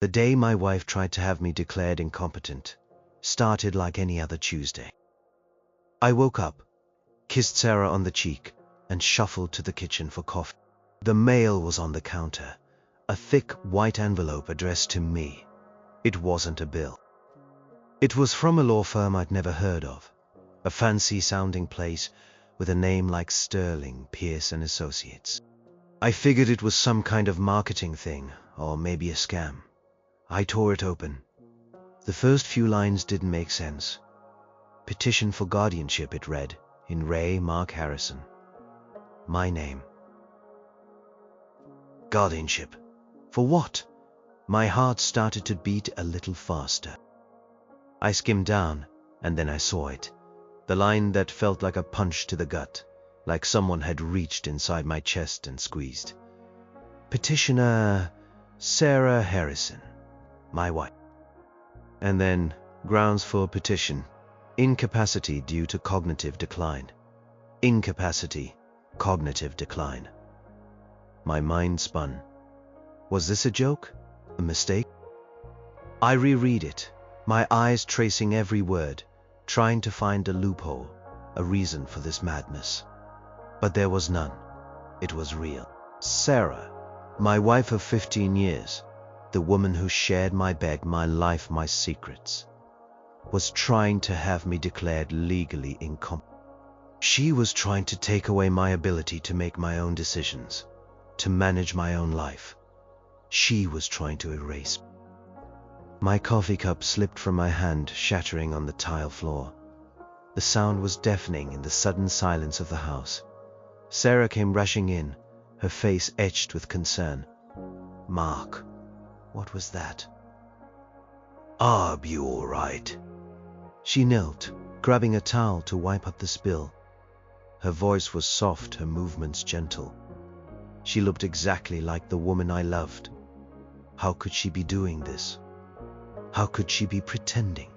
The day my wife tried to have me declared incompetent started like any other Tuesday. I woke up, kissed Sarah on the cheek, and shuffled to the kitchen for coffee. The mail was on the counter, a thick white envelope addressed to me. It wasn't a bill. It was from a law firm I'd never heard of, a fancy-sounding place with a name like Sterling, Pierce & Associates. I figured it was some kind of marketing thing, or maybe a scam. I tore it open. The first few lines didn't make sense. Petition for guardianship, it read, in Ray Mark Harrison. My name. Guardianship. For what? My heart started to beat a little faster. I skimmed down, and then I saw it. The line that felt like a punch to the gut, like someone had reached inside my chest and squeezed. Petitioner Sarah Harrison, my wife. And then, grounds for petition. Incapacity due to cognitive decline. Incapacity, cognitive decline. My mind spun. Was this a joke? A mistake? I reread it, my eyes tracing every word, trying to find a loophole, a reason for this madness. But there was none. It was real. Sarah, my wife of 15 years, the woman who shared my bed, my life, my secrets, was trying to have me declared legally incompetent. She was trying to take away my ability to make my own decisions, to manage my own life. She was trying to erase me. My coffee cup slipped from my hand, shattering on the tile floor. The sound was deafening in the sudden silence of the house. Sarah came rushing in, her face etched with concern. Mark, what was that? Are you all right? She knelt, grabbing a towel to wipe up the spill. Her voice was soft, her movements gentle. She looked exactly like the woman I loved. How could she be doing this? How could she be pretending?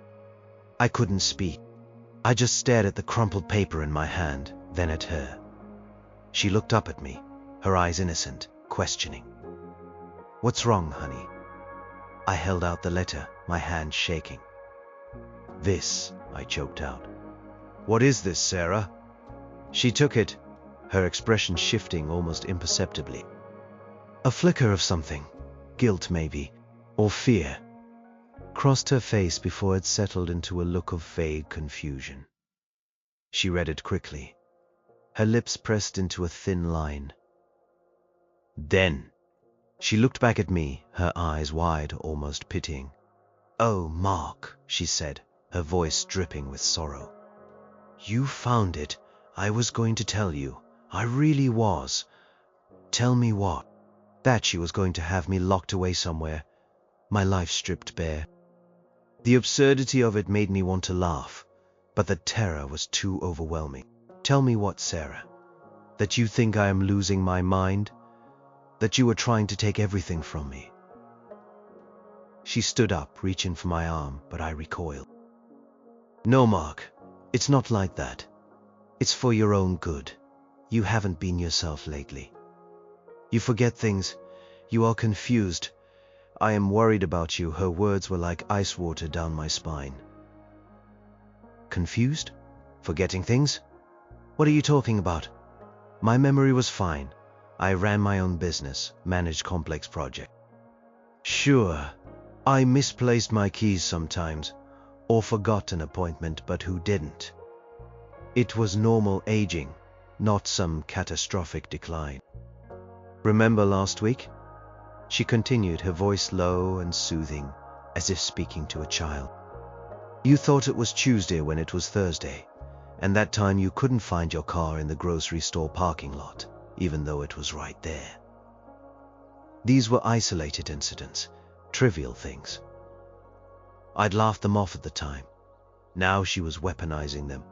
I couldn't speak. I just stared at the crumpled paper in my hand, then at her. She looked up at me, her eyes innocent, questioning. What's wrong, honey? I held out the letter, my hand shaking. This, I choked out. What is this, Sarah? She took it, her expression shifting almost imperceptibly. A flicker of something, guilt maybe, or fear, crossed her face before it settled into a look of vague confusion. She read it quickly, her lips pressed into a thin line. Then, she looked back at me, her eyes wide, almost pitying. Oh, Mark, she said, her voice dripping with sorrow. You found it. I was going to tell you. I really was. Tell me what? That she was going to have me locked away somewhere, my life stripped bare. The absurdity of it made me want to laugh, but the terror was too overwhelming. Tell me what, Sarah? That you think I am losing my mind? That you are trying to take everything from me? She stood up, reaching for my arm, but I recoiled. No, Mark, it's not like that. It's for your own good. You haven't been yourself lately. You forget things. You are confused. I am worried about you. Her words were like ice water down my spine. Confused? Forgetting things? What are you talking about? My memory was fine. I ran my own business, managed complex projects. Sure, I misplaced my keys sometimes, or forgot an appointment, but who didn't? It was normal aging, not some catastrophic decline. Remember last week? She continued, her voice low and soothing, as if speaking to a child. You thought it was Tuesday when it was Thursday, and that time you couldn't find your car in the grocery store parking lot, even though it was right there. These were isolated incidents, trivial things. I'd laughed them off at the time. Now she was weaponizing them.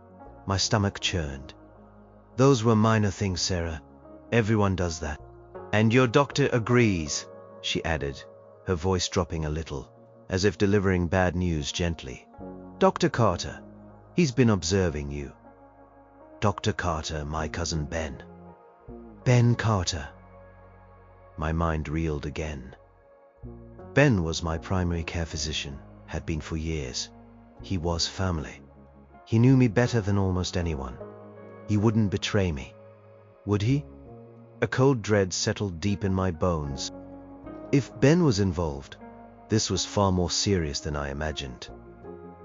My stomach churned. Those were minor things, Sarah. Everyone does that. And your doctor agrees, she added, her voice dropping a little, as if delivering bad news gently. Dr. Carter, he's been observing you. Dr. Carter, my cousin Ben. Ben Carter. My mind reeled again. Ben was my primary care physician, had been for years. He was family. He knew me better than almost anyone. He wouldn't betray me. Would he? A cold dread settled deep in my bones. If Ben was involved, this was far more serious than I imagined.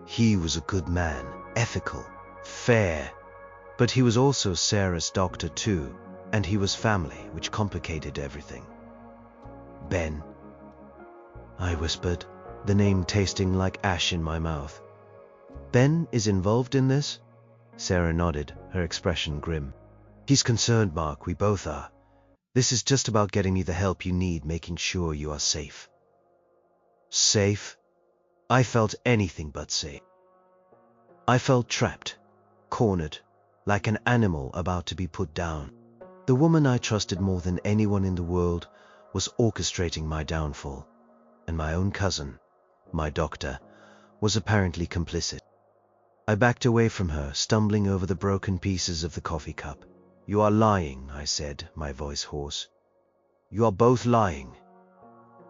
He was a good man, ethical, fair, but he was also Sarah's doctor too, and he was family, which complicated everything. Ben, I whispered, the name tasting like ash in my mouth. Ben is involved in this? Sarah nodded, her expression grim. He's concerned, Mark, we both are. This is just about getting you the help you need, making sure you are safe. Safe? I felt anything but safe. I felt trapped, cornered, like an animal about to be put down. The woman I trusted more than anyone in the world was orchestrating my downfall, and my own cousin, my doctor, was apparently complicit. I backed away from her, stumbling over the broken pieces of the coffee cup. You are lying, I said, my voice hoarse. You are both lying.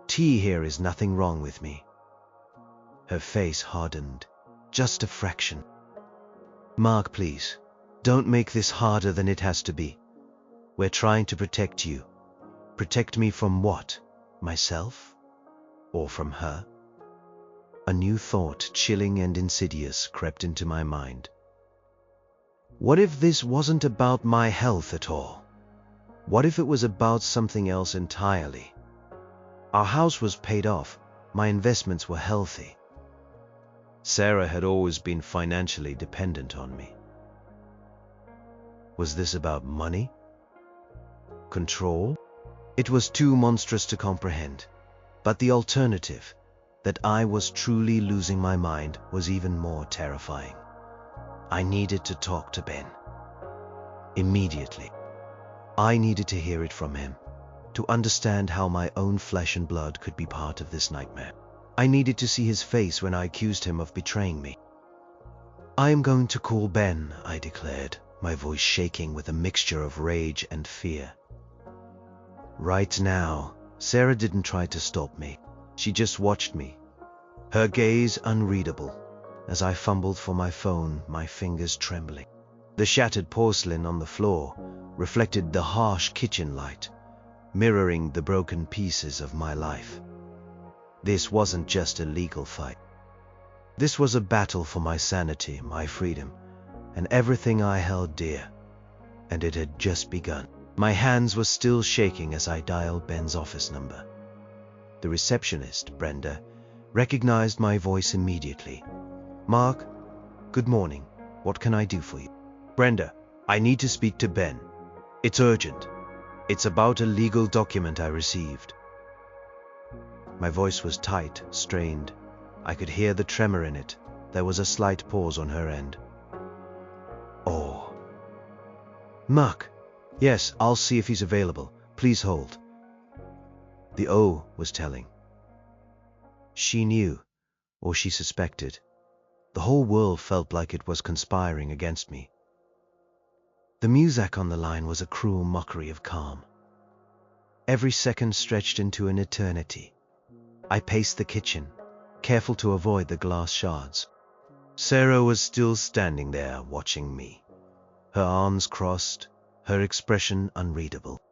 Tea here is nothing wrong with me. Her face hardened, just a fraction. Mark, please, don't make this harder than it has to be. We're trying to protect you. Protect me from what? Myself? Or from her? A new thought, chilling and insidious, crept into my mind. What if this wasn't about my health at all? What if it was about something else entirely? Our house was paid off. My investments were healthy. Sarah had always been financially dependent on me. Was this about money? Control? It was too monstrous to comprehend. But the alternative, that I was truly losing my mind, was even more terrifying. I needed to talk to Ben. Immediately. I needed to hear it from him, to understand how my own flesh and blood could be part of this nightmare. I needed to see his face when I accused him of betraying me. I am going to call Ben, I declared, my voice shaking with a mixture of rage and fear. Right now. Sarah didn't try to stop me. She just watched me, her gaze unreadable, as I fumbled for my phone, my fingers trembling. The shattered porcelain on the floor reflected the harsh kitchen light, mirroring the broken pieces of my life. This wasn't just a legal fight. This was a battle for my sanity, my freedom, and everything I held dear. And it had just begun. My hands were still shaking as I dialed Ben's office number. The receptionist, Brenda, recognized my voice immediately. Mark, good morning. What can I do for you? Brenda, I need to speak to Ben. It's urgent. It's about a legal document I received. My voice was tight, strained. I could hear the tremor in it. There was a slight pause on her end. Oh. Mark. Yes, I'll see if he's available. Please hold. The O was telling. She knew, or she suspected. The whole world felt like it was conspiring against me. The music on the line was a cruel mockery of calm. Every second stretched into an eternity. I paced the kitchen, careful to avoid the glass shards. Sarah was still standing there, watching me, her arms crossed, her expression unreadable.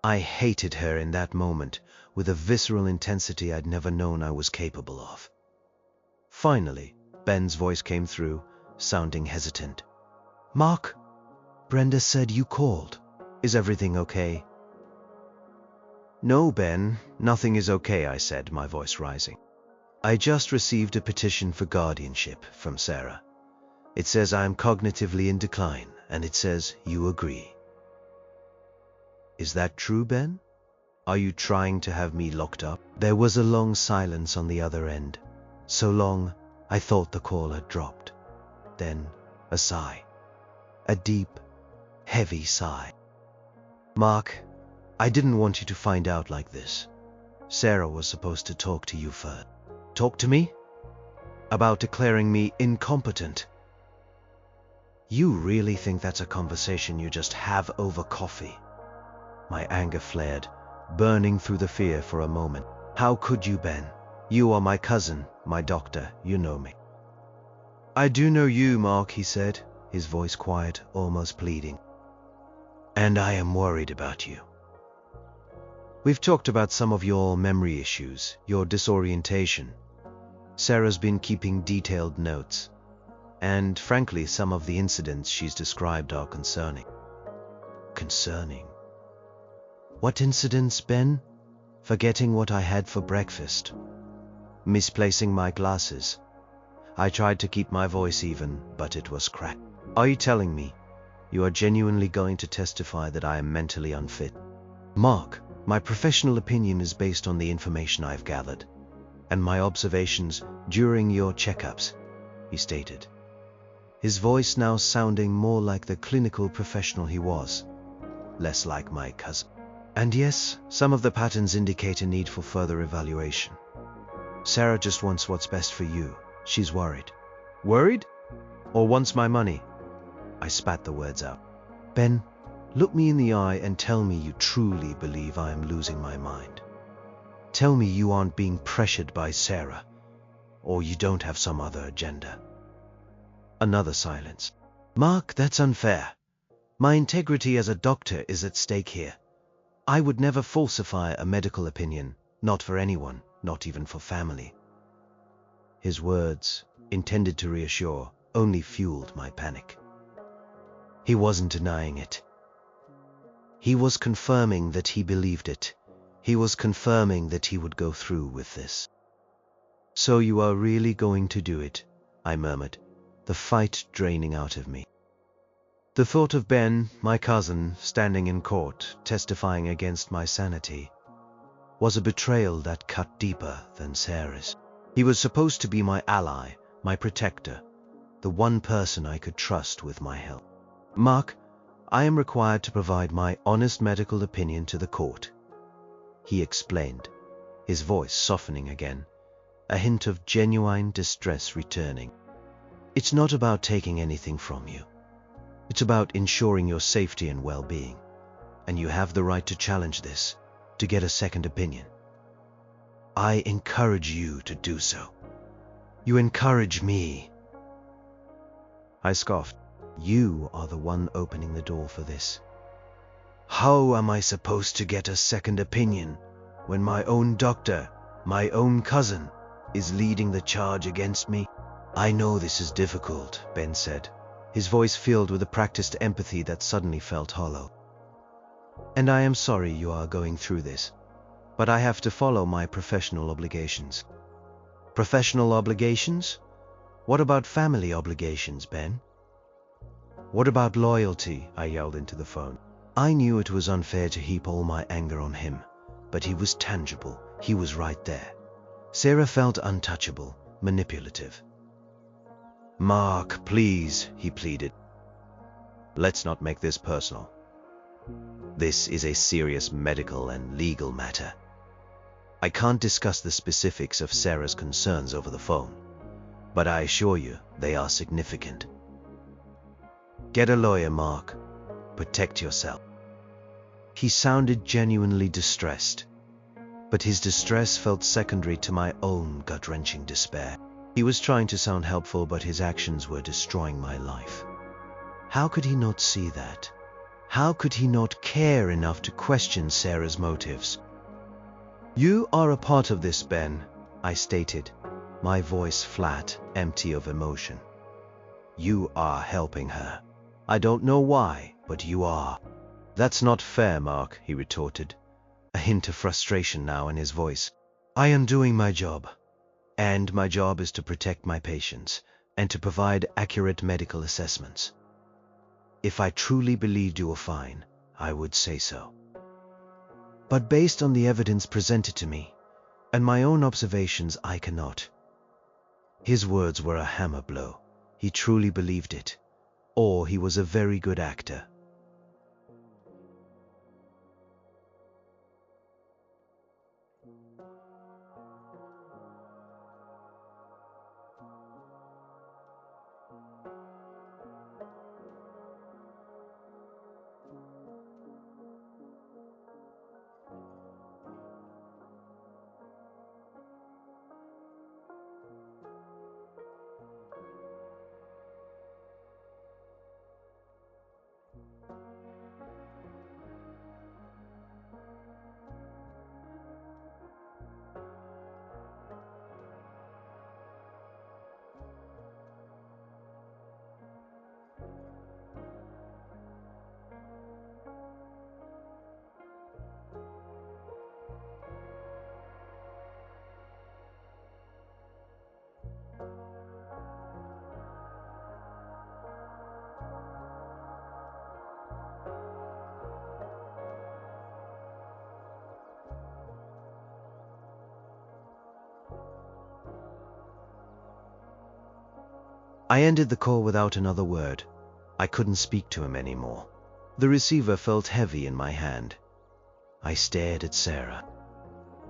I hated her in that moment with a visceral intensity I'd never known I was capable of. Finally, Ben's voice came through, sounding hesitant. Mark, Brenda said you called. Is everything okay? No, Ben, nothing is okay, I said, my voice rising. I just received a petition for guardianship from Sarah. It says I am cognitively in decline, and it says you agree. Is that true, Ben? Are you trying to have me locked up? There was a long silence on the other end. So long, I thought the call had dropped. Then, a sigh. A deep, heavy sigh. Mark, I didn't want you to find out like this. Sarah was supposed to talk to you first. Talk to me? About declaring me incompetent. You really think that's a conversation you just have over coffee? My anger flared, burning through the fear for a moment. How could you, Ben? You are my cousin, my doctor, you know me. I do know you, Mark, he said, his voice quiet, almost pleading. And I am worried about you. We've talked about some of your memory issues, your disorientation. Sarah's been keeping detailed notes. And frankly, some of the incidents she's described are concerning. Concerning? What incidents, Ben? Forgetting what I had for breakfast. Misplacing my glasses. I tried to keep my voice even, but it was cracked. Are you telling me you are genuinely going to testify that I am mentally unfit? Mark, my professional opinion is based on the information I've gathered and my observations during your checkups, he stated, his voice now sounding more like the clinical professional he was, less like my cousin. And yes, some of the patterns indicate a need for further evaluation. Sarah just wants what's best for you. She's worried. Worried? Or wants my money? I spat the words out. Ben, look me in the eye and tell me you truly believe I am losing my mind. Tell me you aren't being pressured by Sarah, or you don't have some other agenda. Another silence. Mark, that's unfair. My integrity as a doctor is at stake here. I would never falsify a medical opinion, not for anyone, not even for family. His words, intended to reassure, only fueled my panic. He wasn't denying it. He was confirming that he believed it. He was confirming that he would go through with this. So you are really going to do it, I murmured, the fight draining out of me. The thought of Ben, my cousin, standing in court, testifying against my sanity, was a betrayal that cut deeper than Sarah's. He was supposed to be my ally, my protector, the one person I could trust with my health. Mark, I am required to provide my honest medical opinion to the court, he explained, his voice softening again, a hint of genuine distress returning. It's not about taking anything from you. It's about ensuring your safety and well-being, and you have the right to challenge this, to get a second opinion. I encourage you to do so. You encourage me. I scoffed. You are the one opening the door for this. How am I supposed to get a second opinion when my own doctor, my own cousin, is leading the charge against me? I know this is difficult, Ben said, his voice filled with a practiced empathy that suddenly felt hollow. And I am sorry you are going through this, but I have to follow my professional obligations. Professional obligations? What about family obligations, Ben? What about loyalty? I yelled into the phone. I knew it was unfair to heap all my anger on him, but he was tangible. He was right there. Sarah felt untouchable, manipulative. Mark, please, he pleaded. Let's not make this personal. This is a serious medical and legal matter. I can't discuss the specifics of Sarah's concerns over the phone, but I assure you they are significant. Get a lawyer, Mark. Protect yourself. He sounded genuinely distressed, but his distress felt secondary to my own gut-wrenching despair. He was trying to sound helpful, but his actions were destroying my life. How could he not see that? How could he not care enough to question Sarah's motives? You are a part of this, Ben, I stated, my voice flat, empty of emotion. You are helping her. I don't know why, but you are. That's not fair, Mark, he retorted, a hint of frustration now in his voice. I am doing my job, and my job is to protect my patients and to provide accurate medical assessments. If I truly believed you were fine, I would say so. But based on the evidence presented to me and my own observations, I cannot. His words were a hammer blow. He truly believed it, or he was a very good actor. I ended the call without another word. I couldn't speak to him anymore. The receiver felt heavy in my hand. I stared at Sarah.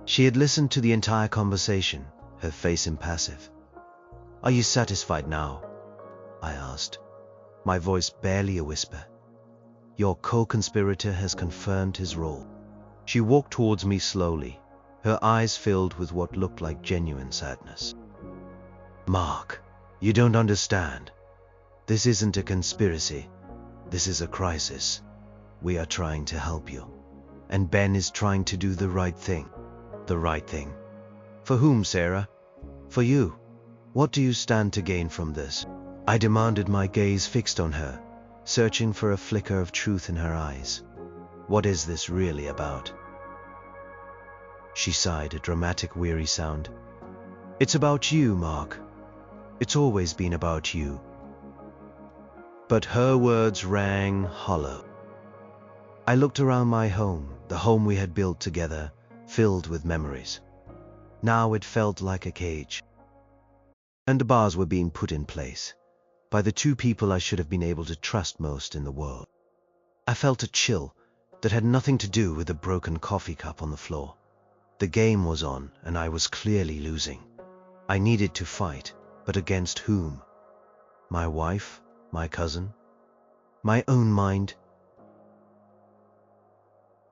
She had listened to the entire conversation, her face impassive. "Are you satisfied now?" I asked, my voice barely a whisper. "Your co-conspirator has confirmed his role." She walked towards me slowly, her eyes filled with what looked like genuine sadness. "Mark, you don't understand. This isn't a conspiracy. This is a crisis. We are trying to help you. And Ben is trying to do the right thing." "The right thing? For whom, Sarah? For you? What do you stand to gain from this?" I demanded, my gaze fixed on her, searching for a flicker of truth in her eyes. "What is this really about?" She sighed, a dramatic, weary sound. "It's about you, Mark. It's always been about you." But her words rang hollow. I looked around my home, the home we had built together, filled with memories. Now it felt like a cage. And the bars were being put in place by the two people I should have been able to trust most in the world. I felt a chill that had nothing to do with the broken coffee cup on the floor. The game was on, and I was clearly losing. I needed to fight, but against whom? My wife? My cousin? My own mind?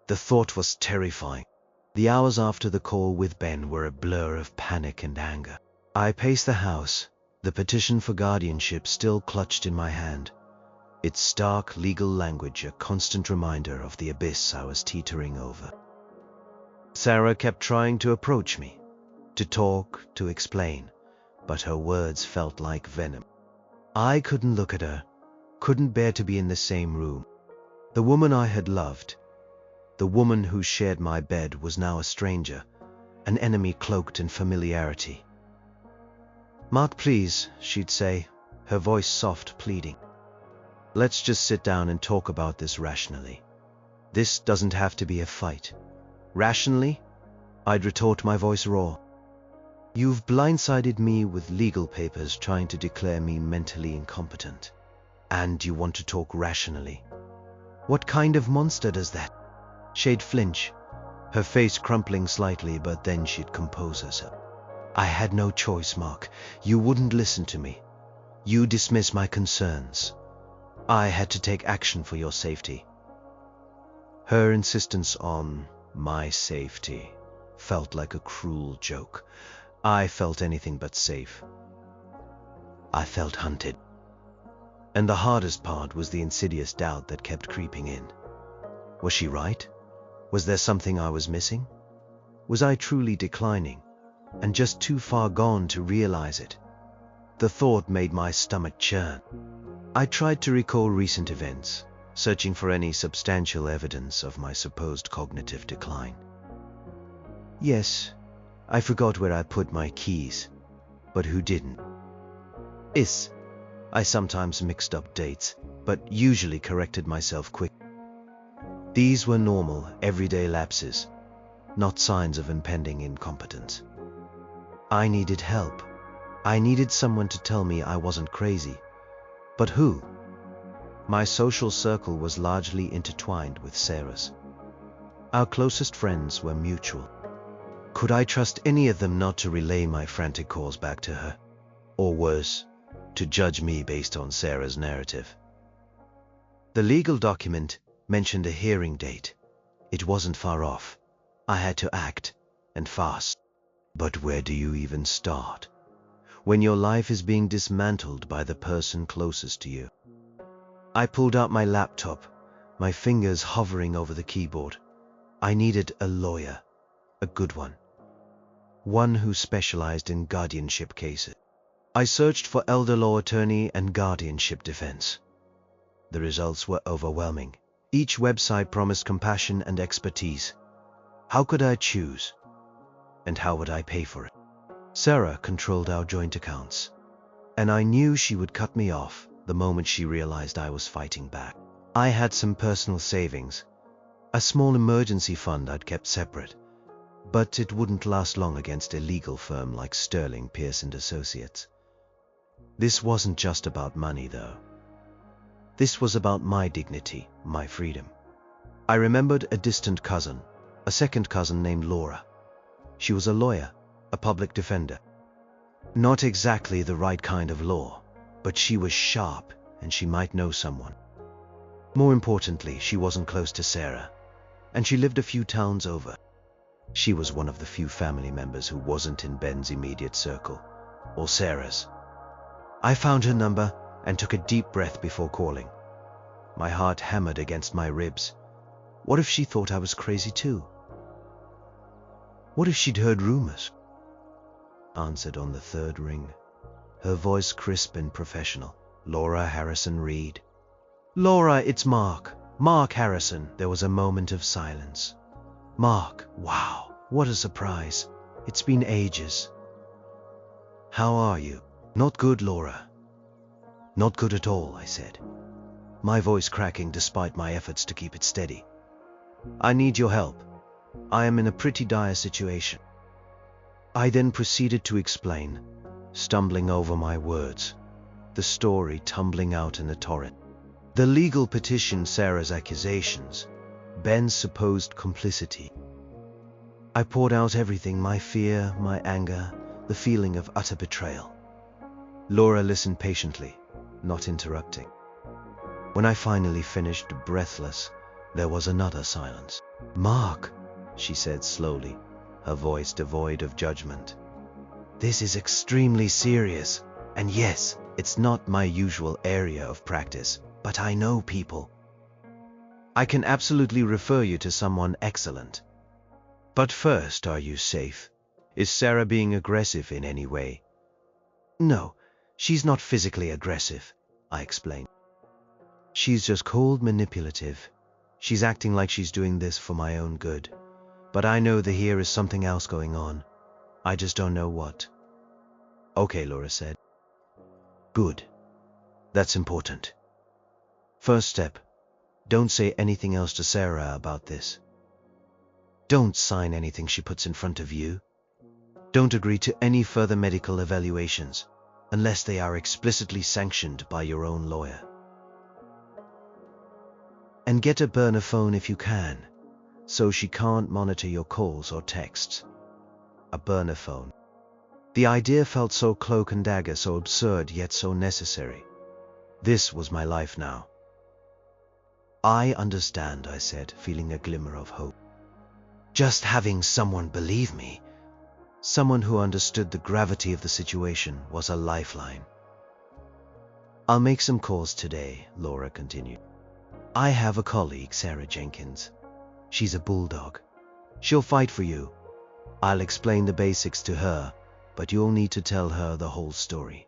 The thought was terrifying. The hours after the call with Ben were a blur of panic and anger. I paced the house, the petition for guardianship still clutched in my hand, its stark legal language a constant reminder of the abyss I was teetering over. Sarah kept trying to approach me, to talk, to explain, but her words felt like venom. I couldn't look at her, couldn't bear to be in the same room. The woman I had loved, the woman who shared my bed, was now a stranger, an enemy cloaked in familiarity. "Mark, please," she'd say, her voice soft, pleading. "Let's just sit down and talk about this rationally. This doesn't have to be a fight." "Rationally?" I'd retort, my voice raw. "You've blindsided me with legal papers trying to declare me mentally incompetent. And you want to talk rationally? What kind of monster does that?" She'd flinch, her face crumpling slightly, but then she'd compose herself. "I had no choice, Mark. You wouldn't listen to me. You dismiss my concerns. I had to take action for your safety." Her insistence on my safety felt like a cruel joke. I felt anything but safe. I felt hunted. And the hardest part was the insidious doubt that kept creeping in. Was she right? Was there something I was missing? Was I truly declining, and just too far gone to realize it? The thought made my stomach churn. I tried to recall recent events, searching for any substantial evidence of my supposed cognitive decline. Yes, I forgot where I put my keys, but who didn't? I sometimes mixed up dates, but usually corrected myself quick. These were normal, everyday lapses, not signs of impending incompetence. I needed help. I needed someone to tell me I wasn't crazy. But who? My social circle was largely intertwined with Sarah's. Our closest friends were mutual. Could I trust any of them not to relay my frantic calls back to her? Or worse, to judge me based on Sarah's narrative? The legal document mentioned a hearing date. It wasn't far off. I had to act, and fast. But where do you even start when your life is being dismantled by the person closest to you? I pulled out my laptop, my fingers hovering over the keyboard. I needed a lawyer, a good one. One who specialized in guardianship cases. I searched for elder law attorney and guardianship defense. The results were overwhelming. Each website promised compassion and expertise. How could I choose? And how would I pay for it? Sarah controlled our joint accounts, and I knew she would cut me off the moment she realized I was fighting back. I had some personal savings, a small emergency fund I'd kept separate, but it wouldn't last long against a legal firm like Sterling, Pearce & Associates. This wasn't just about money, though. This was about my dignity, my freedom. I remembered a distant cousin, a second cousin named Laura. She was a lawyer, a public defender. Not exactly the right kind of law, but she was sharp and she might know someone. More importantly, she wasn't close to Sarah, and she lived a few towns over. She was one of the few family members who wasn't in Ben's immediate circle, or Sarah's. I found her number and took a deep breath before calling. My heart hammered against my ribs. What if she thought I was crazy too? What if she'd heard rumors? Answered on the third ring, her voice crisp and professional. Laura Harrison Reed. Laura, it's Mark. Mark Harrison. There was a moment of silence. Mark, wow, what a surprise. It's been ages. How are you? Not good, Laura. Not good at all, I said, my voice cracking despite my efforts to keep it steady. I need your help. I am in a pretty dire situation. I then proceeded to explain, stumbling over my words, the story tumbling out in a torrent. The legal petition, Sarah's accusations, Ben's supposed complicity. I poured out everything, my fear, my anger, the feeling of utter betrayal. Laura listened patiently, not interrupting. When I finally finished, breathless, there was another silence. Mark, she said slowly, her voice devoid of judgment. This is extremely serious, and yes, it's not my usual area of practice, but I know people. I can absolutely refer you to someone excellent. But first, are you safe? Is Sarah being aggressive in any way? No, she's not physically aggressive, I explained. She's just cold, manipulative. She's acting like she's doing this for my own good. But I know that here is something else going on. I just don't know what. Okay, Laura said. Good. That's important. First step, don't say anything else to Sarah about this. Don't sign anything she puts in front of you. Don't agree to any further medical evaluations unless they are explicitly sanctioned by your own lawyer. And get a burner phone if you can, so she can't monitor your calls or texts. A burner phone. The idea felt so cloak and dagger, so absurd yet so necessary. This was my life now. I understand, I said, feeling a glimmer of hope. Just having someone believe me, someone who understood the gravity of the situation, was a lifeline. I'll make some calls today, Laura continued. I have a colleague, Sarah Jenkins. She's a bulldog. She'll fight for you. I'll explain the basics to her, but you'll need to tell her the whole story.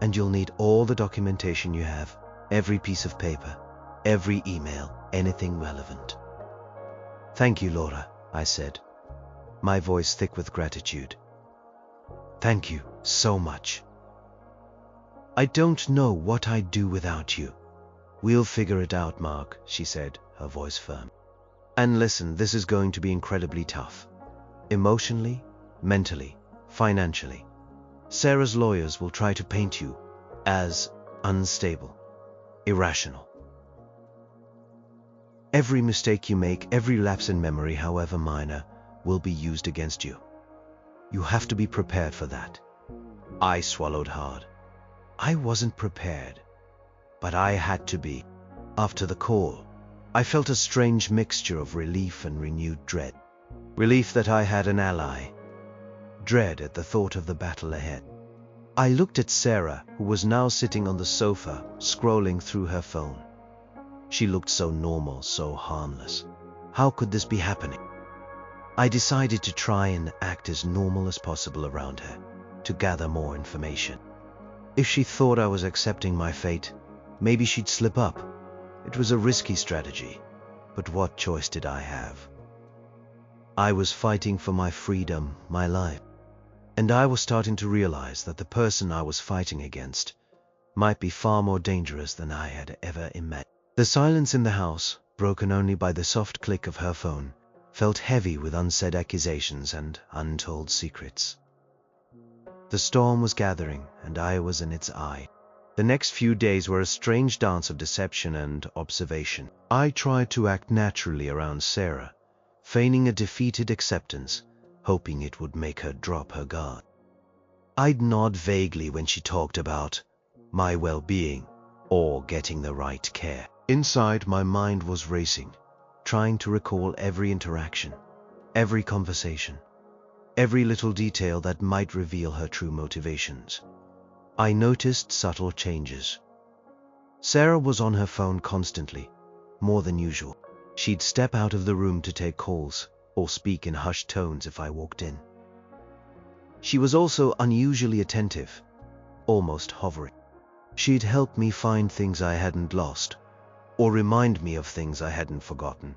And you'll need all the documentation you have, every piece of paper, every email, anything relevant. Thank you, Laura, I said, my voice thick with gratitude. Thank you so much. I don't know what I'd do without you. We'll figure it out, Mark, she said, her voice firm. And listen, this is going to be incredibly tough. Emotionally, mentally, financially. Sarah's lawyers will try to paint you as unstable, irrational. Every mistake you make, every lapse in memory, however minor, will be used against you. You have to be prepared for that. I swallowed hard. I wasn't prepared, but I had to be. After the call, I felt a strange mixture of relief and renewed dread. Relief that I had an ally. Dread at the thought of the battle ahead. I looked at Sarah, who was now sitting on the sofa, scrolling through her phone. She looked so normal, so harmless. How could this be happening? I decided to try and act as normal as possible around her, to gather more information. If she thought I was accepting my fate, maybe she'd slip up. It was a risky strategy, but what choice did I have? I was fighting for my freedom, my life. And I was starting to realize that the person I was fighting against might be far more dangerous than I had ever imagined. The silence in the house, broken only by the soft click of her phone, felt heavy with unsaid accusations and untold secrets. The storm was gathering, and I was in its eye. The next few days were a strange dance of deception and observation. I tried to act naturally around Sarah, feigning a defeated acceptance, hoping it would make her drop her guard. I'd nod vaguely when she talked about my well-being or getting the right care. Inside, my mind was racing, trying to recall every interaction, every conversation, every little detail that might reveal her true motivations. I noticed subtle changes. Sarah was on her phone constantly, more than usual. She'd step out of the room to take calls or speak in hushed tones if I walked in. She was also unusually attentive, almost hovering. She'd help me find things I hadn't lost, or remind me of things I hadn't forgotten,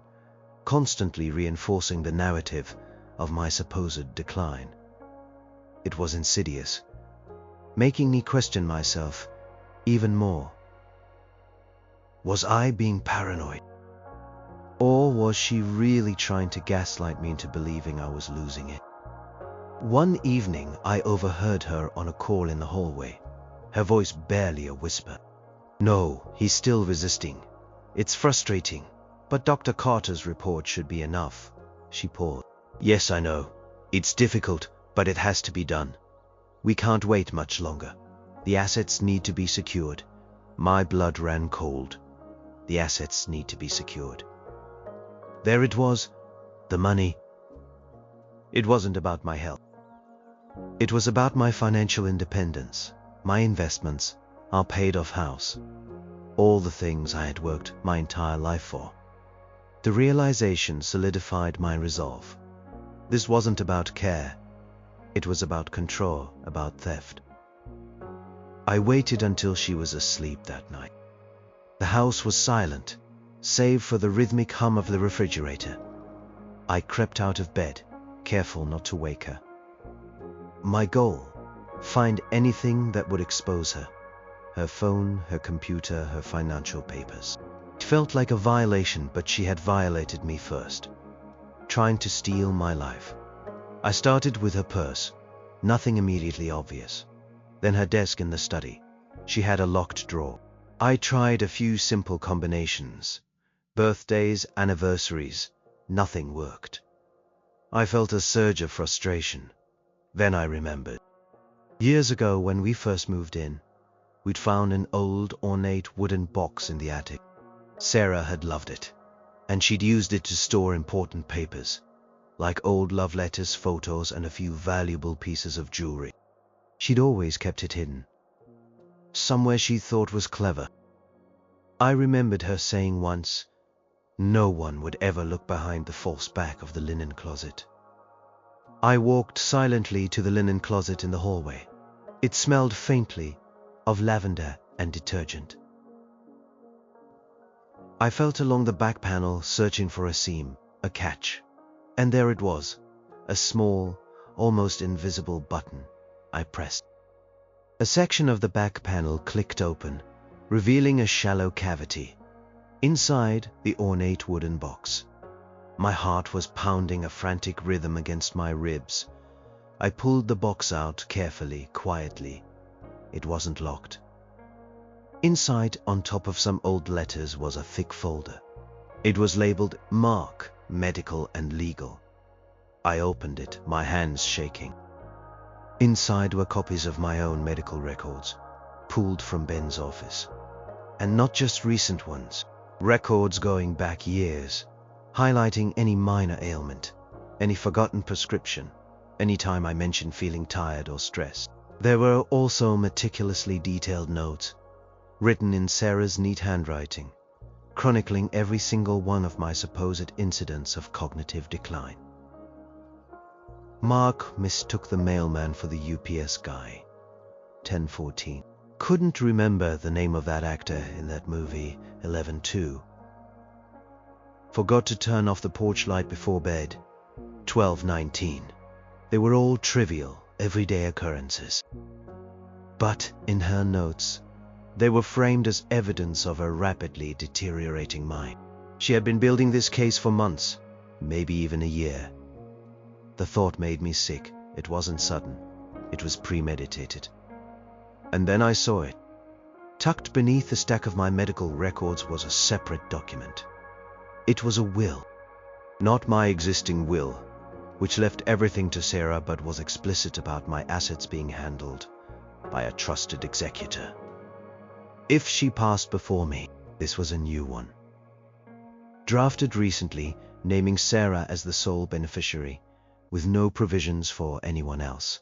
constantly reinforcing the narrative of my supposed decline. It was insidious, making me question myself even more. Was I being paranoid? Or was she really trying to gaslight me into believing I was losing it? One evening, I overheard her on a call in the hallway, her voice barely a whisper. "No, he's still resisting. It's frustrating, but Dr. Carter's report should be enough." She paused. "Yes, I know. It's difficult, but it has to be done. We can't wait much longer. The assets need to be secured." My blood ran cold. The assets need to be secured. There it was, the money. It wasn't about my health. It was about my financial independence, my investments, our paid-off house, all the things I had worked my entire life for. The realization solidified my resolve. This wasn't about care. It was about control, about theft. I waited until she was asleep that night. The house was silent, save for the rhythmic hum of the refrigerator. I crept out of bed, careful not to wake her. My goal: find anything that would expose her. Her phone, her computer, her financial papers. It felt like a violation, but she had violated me first, trying to steal my life. I started with her purse, nothing immediately obvious. Then her desk in the study. She had a locked drawer. I tried a few simple combinations. Birthdays, anniversaries, nothing worked. I felt a surge of frustration. Then I remembered. Years ago, when we first moved in, we'd found an old, ornate wooden box in the attic. Sarah had loved it, and she'd used it to store important papers, like old love letters, photos, and a few valuable pieces of jewelry. She'd always kept it hidden, somewhere she thought was clever. I remembered her saying once, "No one would ever look behind the false back of the linen closet." I walked silently to the linen closet in the hallway. It smelled faintly of lavender and detergent. I felt along the back panel, searching for a seam, a catch. And there it was, a small, almost invisible button. I pressed. A section of the back panel clicked open, revealing a shallow cavity. Inside, the ornate wooden box. My heart was pounding a frantic rhythm against my ribs. I pulled the box out carefully, quietly. It wasn't locked. Inside, on top of some old letters, was a thick folder. It was labeled Mark, Medical and Legal. I opened it, my hands shaking. Inside were copies of my own medical records, pulled from Ben's office. And not just recent ones, records going back years, highlighting any minor ailment, any forgotten prescription, any time I mentioned feeling tired or stressed. There were also meticulously detailed notes, written in Sarah's neat handwriting, chronicling every single one of my supposed incidents of cognitive decline. Mark mistook the mailman for the UPS guy. 10:14. Couldn't remember the name of that actor in that movie, 11:2. Forgot to turn off the porch light before bed, 12:19. They were all trivial, everyday occurrences. But in her notes, they were framed as evidence of a rapidly deteriorating mind. She had been building this case for months, maybe even a year. The thought made me sick. It wasn't sudden. It was premeditated. And then I saw it. Tucked beneath the stack of my medical records was a separate document. It was a will. Not my existing will, which left everything to Sarah but was explicit about my assets being handled by a trusted executor. If she passed before me, this was a new one. Drafted recently, naming Sarah as the sole beneficiary, with no provisions for anyone else,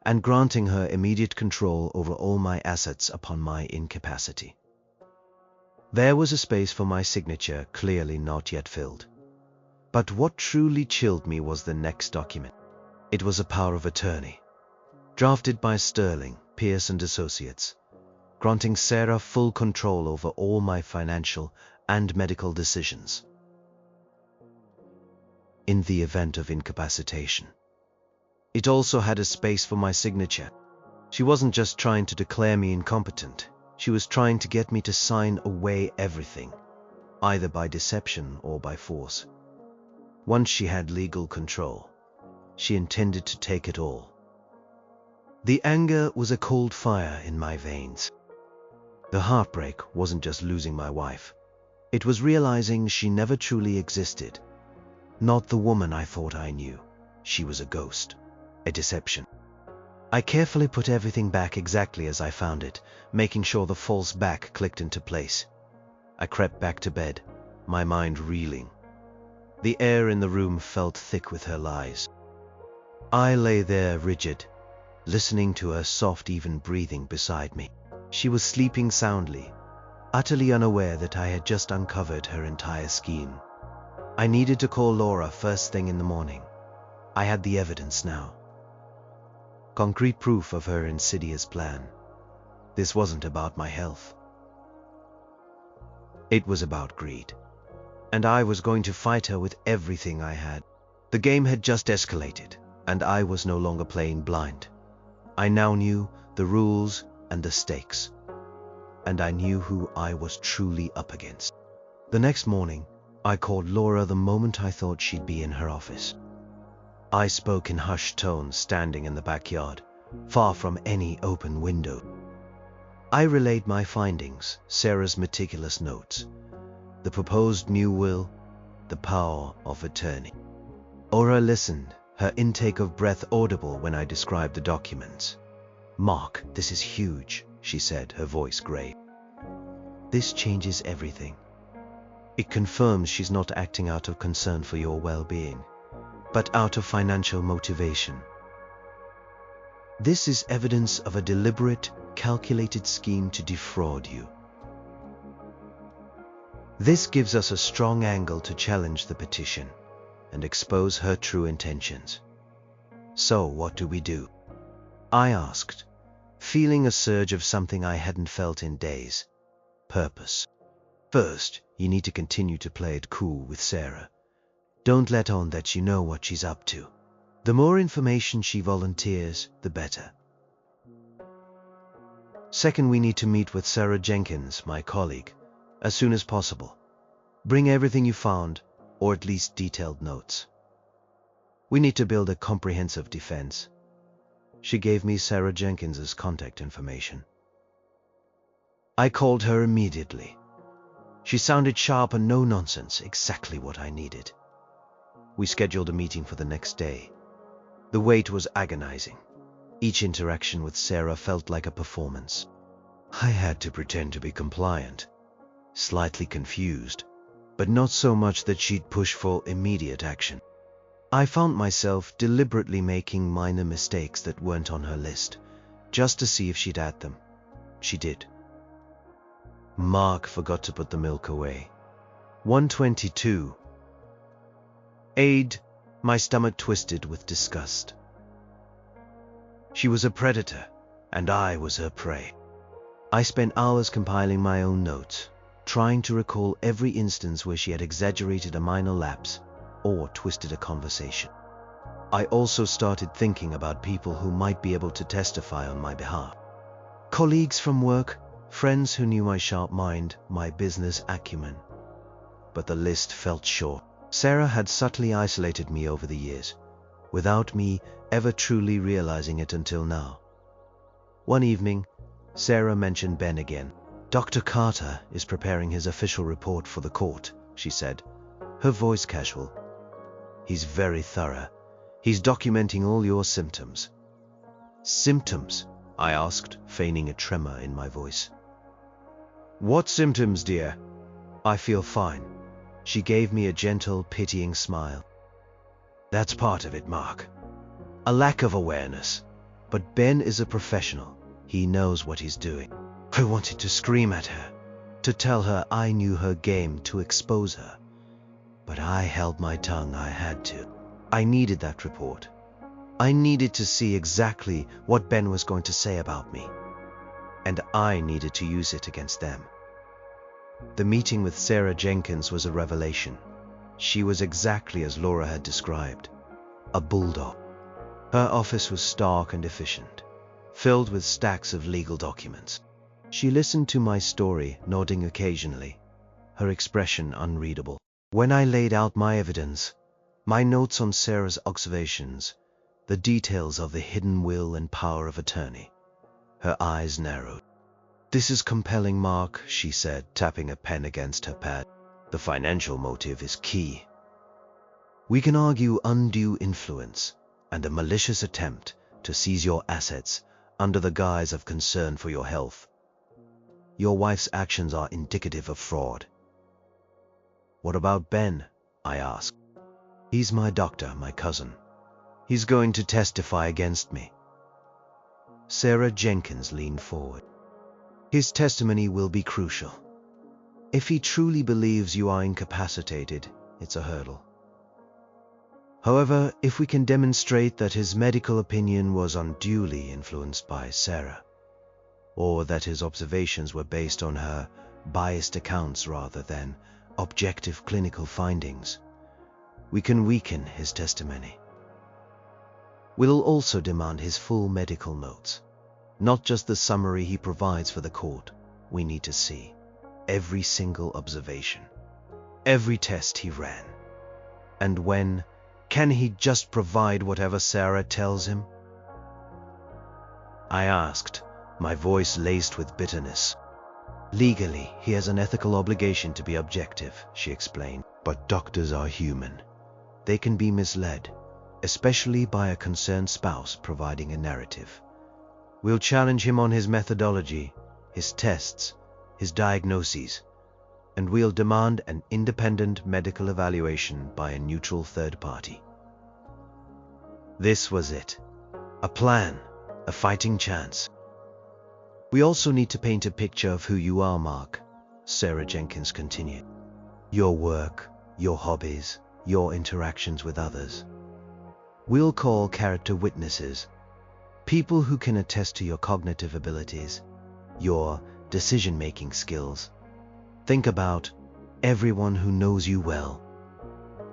and granting her immediate control over all my assets upon my incapacity. There was a space for my signature, clearly not yet filled. But what truly chilled me was the next document. It was a power of attorney, drafted by Sterling, Pierce & Associates, granting Sarah full control over all my financial and medical decisions in the event of incapacitation. It also had a space for my signature. She wasn't just trying to declare me incompetent, she was trying to get me to sign away everything, either by deception or by force. Once she had legal control, she intended to take it all. The anger was a cold fire in my veins. The heartbreak wasn't just losing my wife. It was realizing she never truly existed. Not the woman I thought I knew. She was a ghost, a deception. I carefully put everything back exactly as I found it, making sure the false back clicked into place. I crept back to bed, my mind reeling. The air in the room felt thick with her lies. I lay there rigid, listening to her soft, even breathing beside me. She was sleeping soundly, utterly unaware that I had just uncovered her entire scheme. I needed to call Laura first thing in the morning. I had the evidence now. Concrete proof of her insidious plan. This wasn't about my health. It was about greed. And I was going to fight her with everything I had. The game had just escalated, and I was no longer playing blind. I now knew the rules and the stakes. And I knew who I was truly up against. The next morning, I called Laura the moment I thought she'd be in her office. I spoke in hushed tones, standing in the backyard, far from any open window. I relayed my findings, Sarah's meticulous notes, the proposed new will, the power of attorney. Laura listened, her intake of breath audible when I described the documents. "Mark, this is huge," she said, her voice grave. "This changes everything. It confirms she's not acting out of concern for your well-being, but out of financial motivation. This is evidence of a deliberate, calculated scheme to defraud you. This gives us a strong angle to challenge the petition and expose her true intentions. So what do we do?" I asked, feeling a surge of something I hadn't felt in days. Purpose. First, you need to continue to play it cool with Sarah. Don't let on that you know what she's up to. The more information she volunteers, the better. Second, we need to meet with Sarah Jenkins, my colleague, as soon as possible. Bring everything you found, or at least detailed notes. We need to build a comprehensive defense. She gave me Sarah Jenkins's contact information. I called her immediately. She sounded sharp and no nonsense, exactly what I needed. We scheduled a meeting for the next day. The wait was agonizing. Each interaction with Sarah felt like a performance. I had to pretend to be compliant, slightly confused, but not so much that she'd push for immediate action. I found myself deliberately making minor mistakes that weren't on her list, just to see if she'd add them. She did. Mark forgot to put the milk away. 122. Aid. My stomach twisted with disgust. She was a predator, and I was her prey. I spent hours compiling my own notes, trying to recall every instance where she had exaggerated a minor lapse or twisted a conversation. I also started thinking about people who might be able to testify on my behalf. Colleagues from work, friends who knew my sharp mind, my business acumen. But the list felt short. Sarah had subtly isolated me over the years, without me ever truly realizing it until now. One evening, Sarah mentioned Ben again. "Dr. Carter is preparing his official report for the court," she said, her voice casual. "He's very thorough. He's documenting all your symptoms." "Symptoms?" I asked, feigning a tremor in my voice. "What symptoms, dear?" "I feel fine." She gave me a gentle, pitying smile. "That's part of it, Mark. A lack of awareness. But Ben is a professional. He knows what he's doing." I wanted to scream at her, to tell her I knew her game, to expose her. But I held my tongue. I had to. I needed that report. I needed to see exactly what Ben was going to say about me. And I needed to use it against them. The meeting with Sarah Jenkins was a revelation. She was exactly as Laura had described. A bulldog. Her office was stark and efficient, filled with stacks of legal documents. She listened to my story, nodding occasionally, her expression unreadable. When I laid out my evidence, my notes on Sarah's observations, the details of the hidden will and power of attorney, her eyes narrowed. "This is compelling, Mark," she said, tapping a pen against her pad. "The financial motive is key. We can argue undue influence and a malicious attempt to seize your assets under the guise of concern for your health. Your wife's actions are indicative of fraud." "What about Ben?" I asked. "He's my doctor, my cousin. He's going to testify against me." Sarah Jenkins leaned forward. "His testimony will be crucial. If he truly believes you are incapacitated, it's a hurdle. However, if we can demonstrate that his medical opinion was unduly influenced by Sarah, or that his observations were based on her biased accounts rather than objective clinical findings, we can weaken his testimony. We'll also demand his full medical notes, not just the summary he provides for the court. We need to see every single observation, every test he ran. And when can he just provide whatever Sarah tells him?" I asked, my voice laced with bitterness. "Legally, he has an ethical obligation to be objective," she explained. "But doctors are human. They can be misled, especially by a concerned spouse providing a narrative. We'll challenge him on his methodology, his tests, his diagnoses, and we'll demand an independent medical evaluation by a neutral third party." This was it. A plan, a fighting chance. "We also need to paint a picture of who you are, Mark," Sarah Jenkins continued. "Your work, your hobbies, your interactions with others. We'll call character witnesses, people who can attest to your cognitive abilities, your decision-making skills. Think about everyone who knows you well.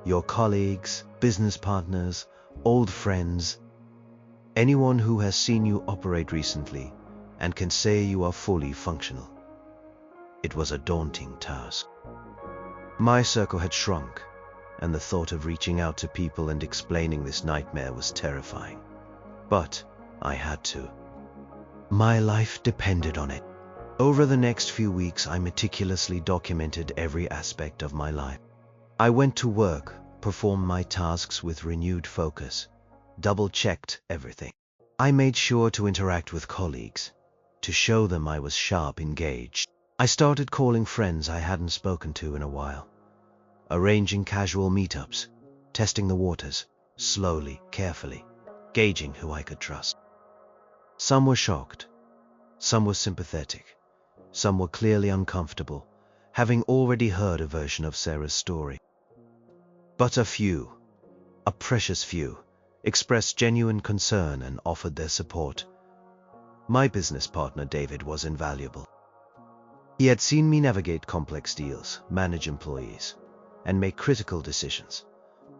Your colleagues, business partners, old friends, anyone who has seen you operate recently and can say you are fully functional." It was a daunting task. My circle had shrunk, and the thought of reaching out to people and explaining this nightmare was terrifying. But I had to. My life depended on it. Over the next few weeks, I meticulously documented every aspect of my life. I went to work, performed my tasks with renewed focus, double-checked everything. I made sure to interact with colleagues, to show them I was sharp, engaged. I started calling friends I hadn't spoken to in a while, arranging casual meetups, testing the waters, slowly, carefully, gauging who I could trust. Some were shocked, some were sympathetic, some were clearly uncomfortable, having already heard a version of Sarah's story. But a few, a precious few, expressed genuine concern and offered their support. My business partner, David, was invaluable. He had seen me navigate complex deals, manage employees, and make critical decisions,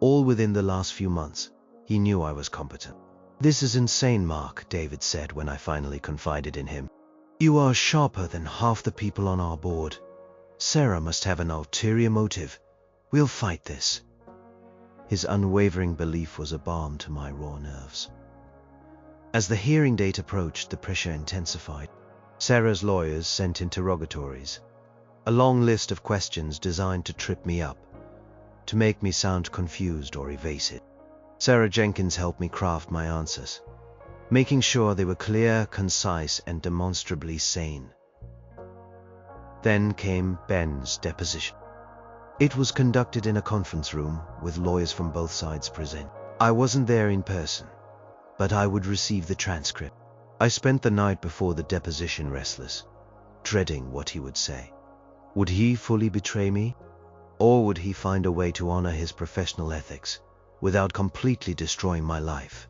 all within the last few months. He knew I was competent. "This is insane, Mark," David said when I finally confided in him. "You are sharper than half the people on our board. Sarah must have an ulterior motive. We'll fight this." His unwavering belief was a balm to my raw nerves. As the hearing date approached, the pressure intensified. Sarah's lawyers sent interrogatories, a long list of questions designed to trip me up, to make me sound confused or evasive. Sarah Jenkins helped me craft my answers, making sure they were clear, concise, and demonstrably sane. Then came Ben's deposition. It was conducted in a conference room with lawyers from both sides present. I wasn't there in person, but I would receive the transcript. I spent the night before the deposition restless, dreading what he would say. Would he fully betray me? Or would he find a way to honor his professional ethics without completely destroying my life?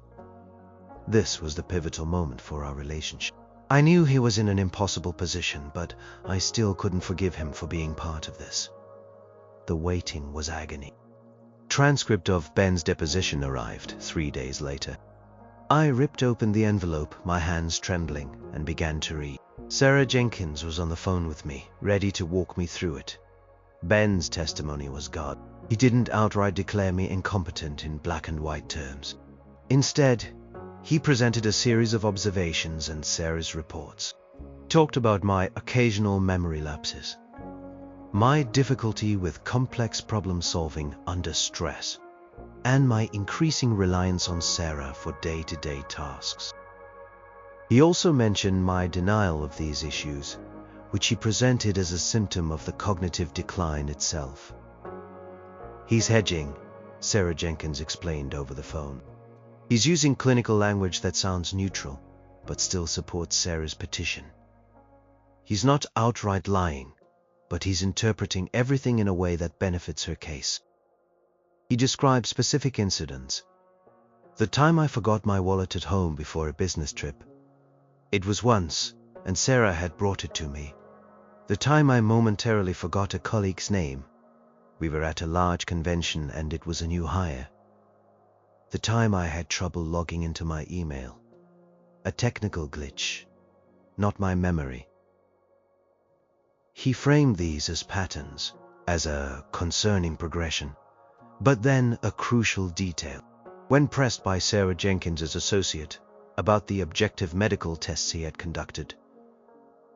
This was the pivotal moment for our relationship. I knew he was in an impossible position, but I still couldn't forgive him for being part of this. The waiting was agony. Transcript of Ben's deposition arrived 3 days later. I ripped open the envelope, my hands trembling, and began to read. Sarah Jenkins was on the phone with me, ready to walk me through it. Ben's testimony was God. He didn't outright declare me incompetent in black and white terms. Instead, he presented a series of observations and Sarah's reports. He talked about my occasional memory lapses, my difficulty with complex problem solving under stress, and my increasing reliance on Sarah for day-to-day tasks. He also mentioned my denial of these issues, which he presented as a symptom of the cognitive decline itself. He's hedging, Sarah Jenkins explained over the phone. He's using clinical language that sounds neutral, but still supports Sarah's petition. He's not outright lying, but he's interpreting everything in a way that benefits her case. He described specific incidents. The time I forgot my wallet at home before a business trip. It was once, and Sarah had brought it to me. The time I momentarily forgot a colleague's name. We were at a large convention and it was a new hire. The time I had trouble logging into my email. A technical glitch, not my memory. He framed these as patterns, as a concerning progression, but then a crucial detail. When pressed by Sarah Jenkins' associate about the objective medical tests he had conducted,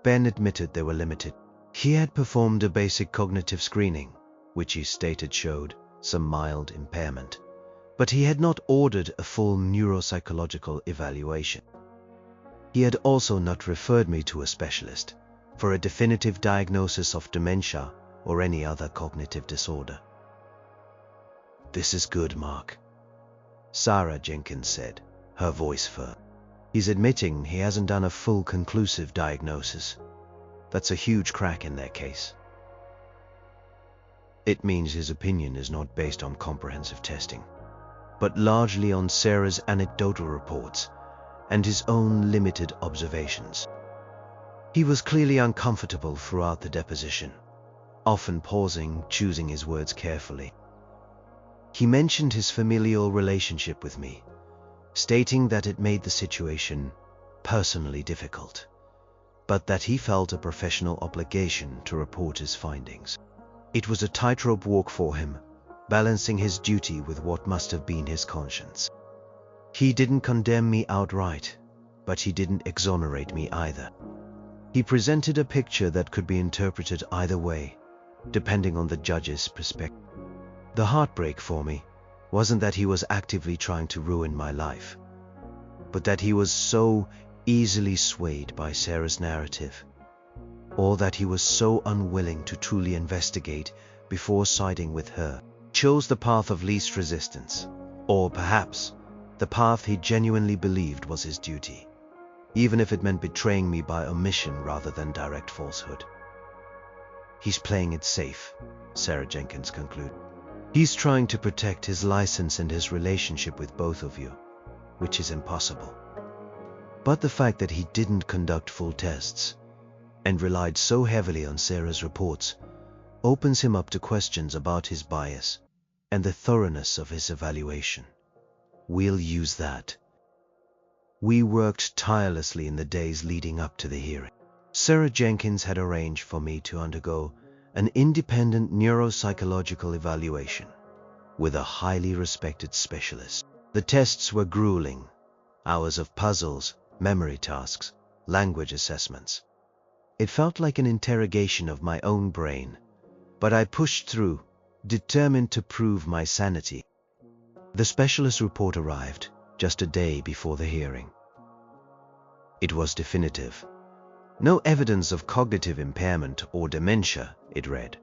Ben admitted they were limited. He had performed a basic cognitive screening, which he stated showed some mild impairment, but he had not ordered a full neuropsychological evaluation. He had also not referred me to a specialist for a definitive diagnosis of dementia or any other cognitive disorder. "This is good, Mark," Sarah Jenkins said, her voice firm. "He's admitting he hasn't done a full conclusive diagnosis. That's a huge crack in their case. It means his opinion is not based on comprehensive testing, but largely on Sarah's anecdotal reports and his own limited observations." He was clearly uncomfortable throughout the deposition, often pausing, choosing his words carefully. He mentioned his familial relationship with me, stating that it made the situation personally difficult, but that he felt a professional obligation to report his findings. It was a tightrope walk for him, balancing his duty with what must have been his conscience. He didn't condemn me outright, but he didn't exonerate me either. He presented a picture that could be interpreted either way, depending on the judge's perspective. The heartbreak for me wasn't that he was actively trying to ruin my life, but that he was so easily swayed by Sarah's narrative, or that he was so unwilling to truly investigate before siding with her. Chose the path of least resistance, or perhaps the path he genuinely believed was his duty, even if it meant betraying me by omission rather than direct falsehood. "He's playing it safe," Sarah Jenkins concluded. "He's trying to protect his license and his relationship with both of you, which is impossible. But the fact that he didn't conduct full tests and relied so heavily on Sarah's reports opens him up to questions about his bias and the thoroughness of his evaluation. We'll use that." We worked tirelessly in the days leading up to the hearing. Sarah Jenkins had arranged for me to undergo an independent neuropsychological evaluation with a highly respected specialist. The tests were grueling, Hours of puzzles, memory tasks, language assessments. It felt like an interrogation of my own brain, but I pushed through, determined to prove my sanity. The specialist report arrived just a day before the hearing. It was definitive. No evidence of cognitive impairment or dementia, it read.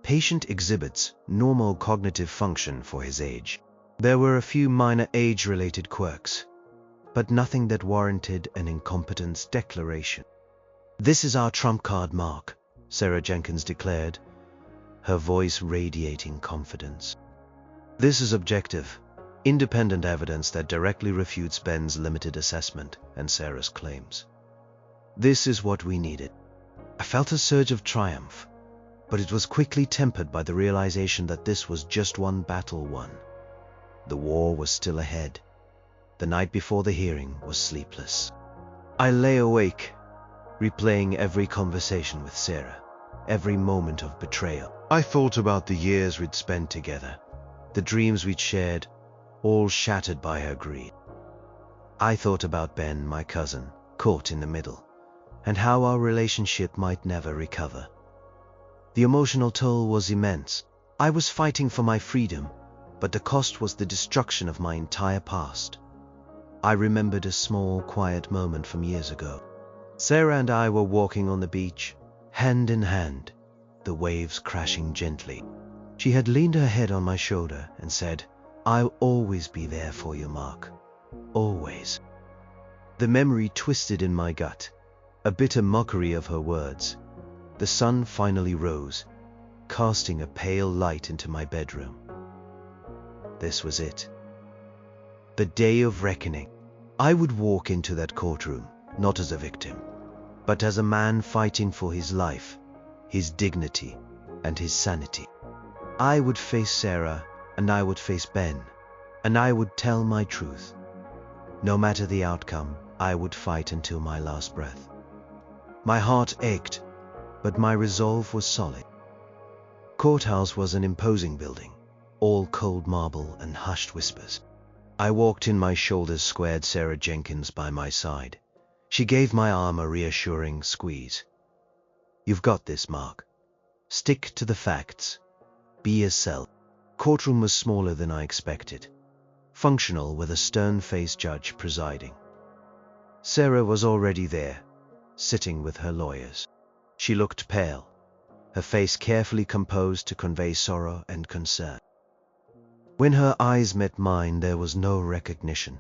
Patient exhibits normal cognitive function for his age. There were a few minor age-related quirks, but nothing that warranted an incompetence declaration. "This is our trump card, Mark," Sarah Jenkins declared, her voice radiating confidence. "This is objective, independent evidence that directly refutes Ben's limited assessment and Sarah's claims. This is what we needed." I felt a surge of triumph, but it was quickly tempered by the realization that this was just one battle won. The war was still ahead. The night before the hearing was sleepless. I lay awake, replaying every conversation with Sarah, every moment of betrayal. I thought about the years we'd spent together, the dreams we'd shared, all shattered by her greed. I thought about Ben, my cousin, caught in the middle, and how our relationship might never recover. The emotional toll was immense. I was fighting for my freedom, but the cost was the destruction of my entire past. I remembered a small, quiet moment from years ago. Sarah and I were walking on the beach, hand in hand, the waves crashing gently. She had leaned her head on my shoulder and said, "I'll always be there for you, Mark. Always." The memory twisted in my gut, a bitter mockery of her words. The sun finally rose, casting a pale light into my bedroom. This was it. The day of reckoning. I would walk into that courtroom, not as a victim, but as a man fighting for his life, his dignity, and his sanity. I would face Sarah, and I would face Ben, and I would tell my truth. No matter the outcome, I would fight until my last breath. My heart ached, but my resolve was solid. Courthouse was an imposing building, all cold marble and hushed whispers. I walked in, my shoulders squared, Sarah Jenkins by my side. She gave my arm a reassuring squeeze. "You've got this, Mark. Stick to the facts. Be yourself." Courtroom was smaller than I expected, functional with a stern-faced judge presiding. Sarah was already there, sitting with her lawyers. She looked pale, her face carefully composed to convey sorrow and concern. When her eyes met mine, there was no recognition,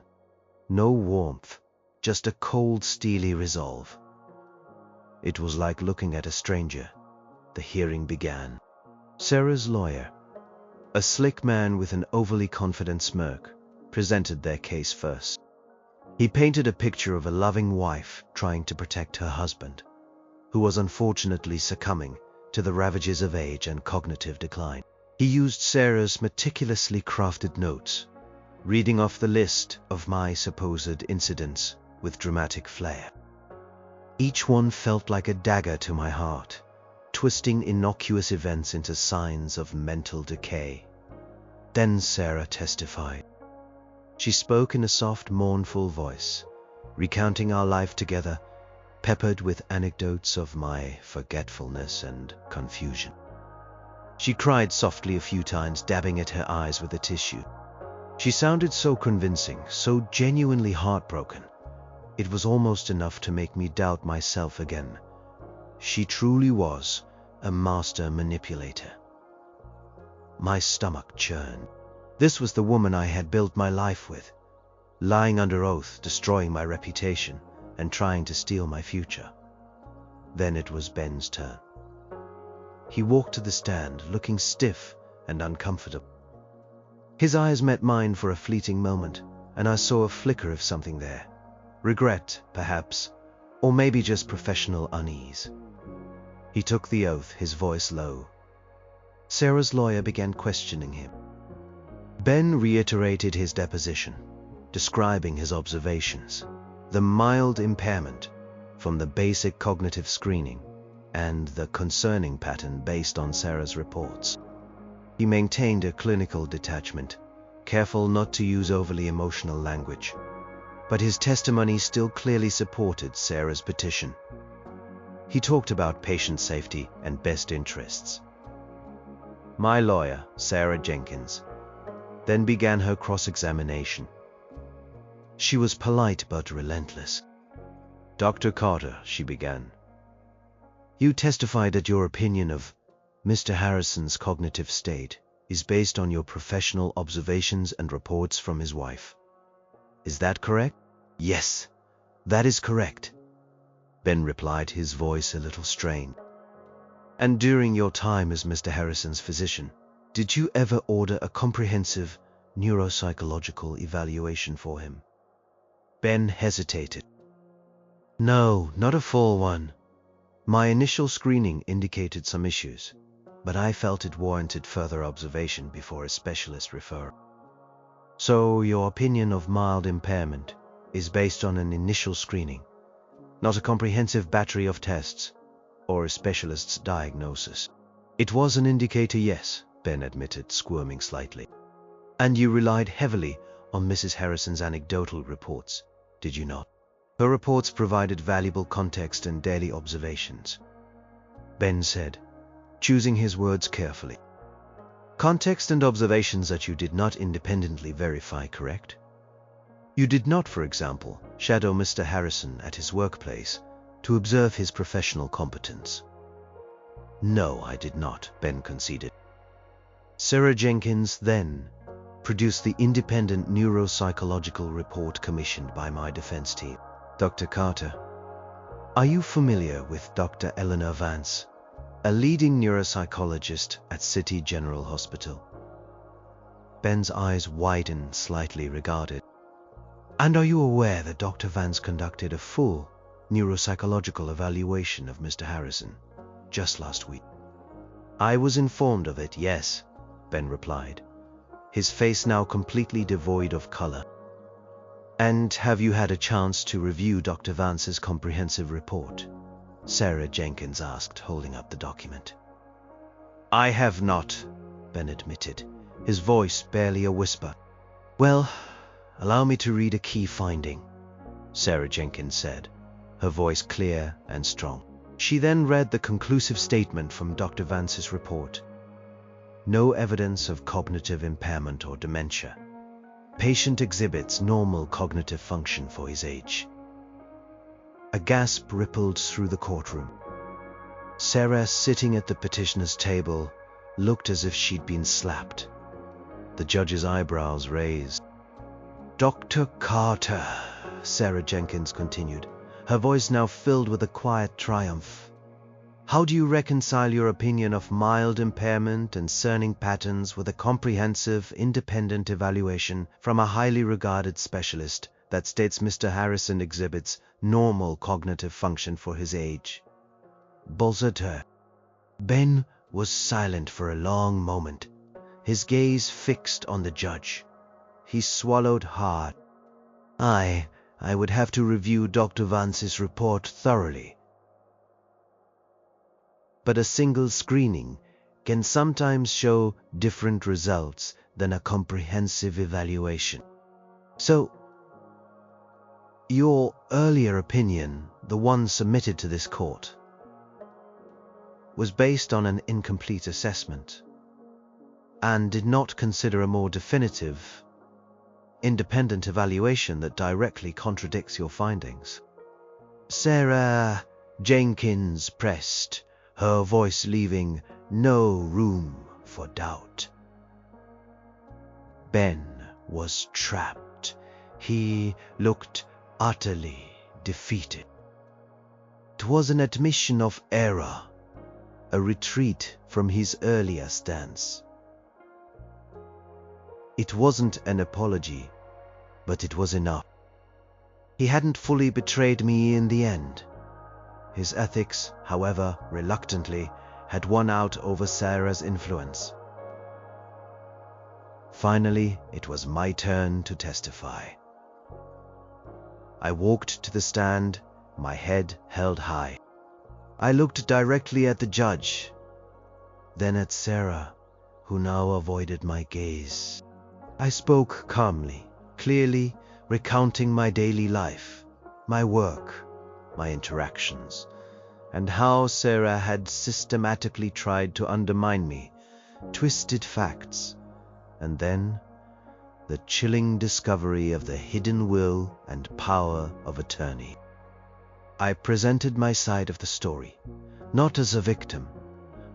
no warmth, just a cold, steely resolve. It was like looking at a stranger. The hearing began. Sarah's lawyer, a slick man with an overly confident smirk, presented their case first. He painted a picture of a loving wife trying to protect her husband, who was unfortunately succumbing to the ravages of age and cognitive decline. He used Sarah's meticulously crafted notes, reading off the list of my supposed incidents with dramatic flair. Each one felt like a dagger to my heart, twisting innocuous events into signs of mental decay. Then Sarah testified. She spoke in a soft, mournful voice, recounting our life together, peppered with anecdotes of my forgetfulness and confusion. She cried softly a few times, dabbing at her eyes with a tissue. She sounded so convincing, so genuinely heartbroken. It was almost enough to make me doubt myself again. She truly was a master manipulator. My stomach churned. This was the woman I had built my life with, lying under oath, destroying my reputation, and trying to steal my future. Then it was Ben's turn. He walked to the stand, looking stiff and uncomfortable. His eyes met mine for a fleeting moment, and I saw a flicker of something there. Regret, perhaps, or maybe just professional unease. He took the oath, his voice low. Sarah's lawyer began questioning him. Ben reiterated his deposition, describing his observations, the mild impairment from the basic cognitive screening, and the concerning pattern based on Sarah's reports. He maintained a clinical detachment, careful not to use overly emotional language. but his testimony still clearly supported Sarah's petition. He talked about patient safety and best interests. My lawyer, Sarah Jenkins, then began her cross-examination. She was polite but relentless. "Dr. Carter," she began, "you testified that your opinion of Mr. Harrison's cognitive state is based on your professional observations and reports from his wife. Is that correct?" "Yes, that is correct," Ben replied, his voice a little strained. "And during your time as Mr. Harrison's physician, did you ever order a comprehensive neuropsychological evaluation for him?" Ben hesitated. "No, not a full one. My initial screening indicated some issues, but I felt it warranted further observation before a specialist referral." "So your opinion of mild impairment is based on an initial screening, not a comprehensive battery of tests or a specialist's diagnosis?" "It was an indicator, yes," Ben admitted, squirming slightly. "And you relied heavily on Mrs. Harrison's anecdotal reports, did you not?" "Her reports provided valuable context and daily observations," Ben said, choosing his words carefully. "Context and observations that you did not independently verify, correct? You did not, for example, shadow Mr. Harrison at his workplace to observe his professional competence." "No, I did not," Ben conceded. Sarah Jenkins then produced the independent neuropsychological report commissioned by my defense team. "Dr. Carter, are you familiar with Dr. Eleanor Vance, a leading neuropsychologist at City General Hospital?" Ben's eyes widened slightly, regarded. "And are you aware that Dr. Vance conducted a full neuropsychological evaluation of Mr. Harrison just last week?" "I was informed of it, yes," Ben replied, his face now completely devoid of color. "And have you had a chance to review Dr. Vance's comprehensive report?" Sarah Jenkins asked, holding up the document. "I have not," Ben admitted, his voice barely a whisper. "Well, allow me to read a key finding," Sarah Jenkins said, her voice clear and strong. She then read the conclusive statement from Dr. Vance's report. "No evidence of cognitive impairment or dementia. Patient exhibits normal cognitive function for his age." A gasp rippled through the courtroom. Sarah, sitting at the petitioner's table, looked as if she'd been slapped. The judge's eyebrows raised. "Dr. Carter," Sarah Jenkins continued, her voice now filled with a quiet triumph, "how do you reconcile your opinion of mild impairment and discerning patterns with a comprehensive, independent evaluation from a highly regarded specialist that states Mr. Harrison exhibits normal cognitive function for his age?" Buzzed her. Ben was silent for a long moment, his gaze fixed on the judge. He swallowed hard. I would have to review Dr. Vance's report thoroughly. But a single screening can sometimes show different results than a comprehensive evaluation. So, your earlier opinion, the one submitted to this court, was based on an incomplete assessment and did not consider a more definitive, independent evaluation that directly contradicts your findings. Sarah Jenkins pressed, her voice leaving no room for doubt. Ben was trapped. He looked utterly defeated. It was an admission of error, a retreat from his earlier stance. It wasn't an apology, but it was enough. He hadn't fully betrayed me in the end. His ethics, however, reluctantly, had won out over Sarah's influence. Finally, it was my turn to testify. I walked to the stand, my head held high. I looked directly at the judge, then at Sarah, who now avoided my gaze. I spoke calmly, clearly, recounting my daily life, my work, my interactions, and how Sarah had systematically tried to undermine me, twisted facts, and then the chilling discovery of the hidden will and power of attorney. I presented my side of the story, not as a victim,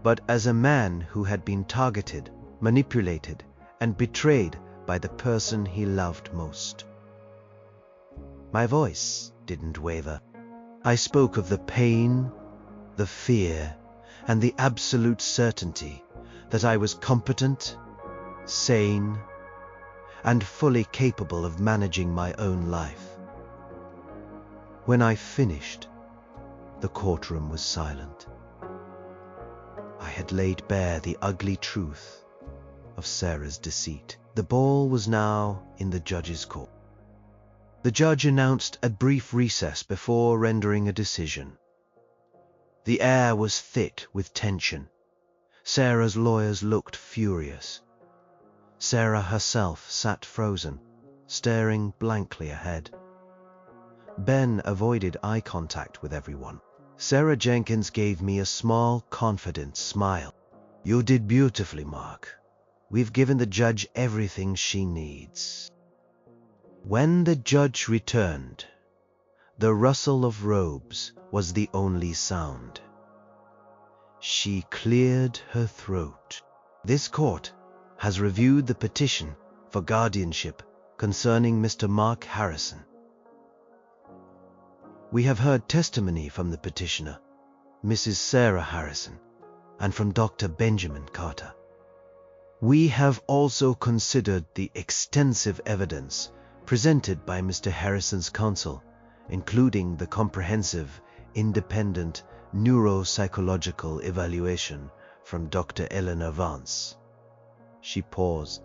but as a man who had been targeted, manipulated, and betrayed by the person he loved most. My voice didn't waver. I spoke of the pain, the fear, and the absolute certainty that I was competent, sane, and fully capable of managing my own life. When I finished, the courtroom was silent. I had laid bare the ugly truth of Sarah's deceit. The ball was now in the judge's court. The judge announced a brief recess before rendering a decision. The air was thick with tension. Sarah's lawyers looked furious. Sarah herself sat frozen, staring blankly ahead. Ben avoided eye contact with everyone. Sarah Jenkins gave me a small, confident smile. "You did beautifully, Mark. We've given the judge everything she needs." When the judge returned, the rustle of robes was the only sound. She cleared her throat. "This court has reviewed the petition for guardianship concerning Mr. Mark Harrison. We have heard testimony from the petitioner, Mrs. Sarah Harrison, and from Dr. Benjamin Carter. We have also considered the extensive evidence presented by Mr. Harrison's counsel, including the comprehensive, independent neuropsychological evaluation from Dr. Eleanor Vance." She paused,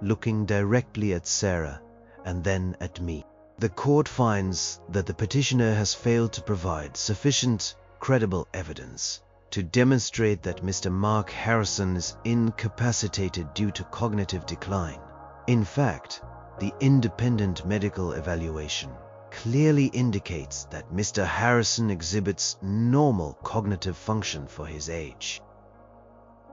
looking directly at Sarah and then at me. "The court finds that the petitioner has failed to provide sufficient credible evidence to demonstrate that Mr. Mark Harrison is incapacitated due to cognitive decline. In fact, the independent medical evaluation clearly indicates that Mr. Harrison exhibits normal cognitive function for his age."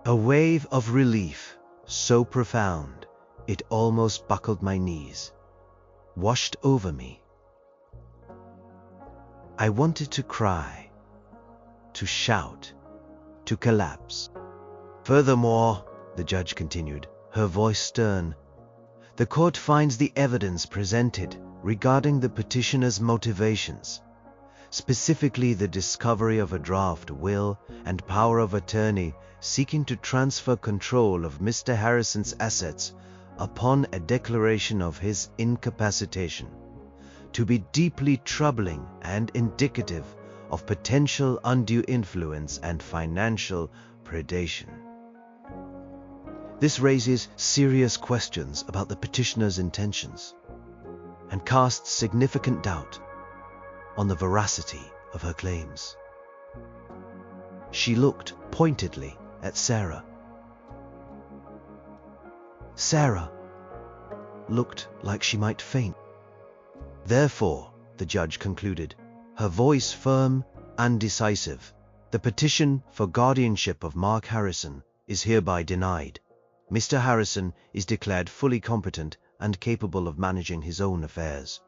A wave of relief, so profound it almost buckled my knees, washed over me. I wanted to cry, to shout, to collapse. "Furthermore," the judge continued, her voice stern, "the court finds the evidence presented regarding the petitioner's motivations, specifically the discovery of a draft will and power of attorney seeking to transfer control of Mr. Harrison's assets upon a declaration of his incapacitation, to be deeply troubling and indicative of potential undue influence and financial predation. This raises serious questions about the petitioner's intentions and casts significant doubt on the veracity of her claims." She looked pointedly at Sarah. Sarah looked like she might faint. "Therefore," the judge concluded, her voice firm and decisive, "the petition for guardianship of Mark Harrison is hereby denied. Mr. Harrison is declared fully competent and capable of managing his own affairs."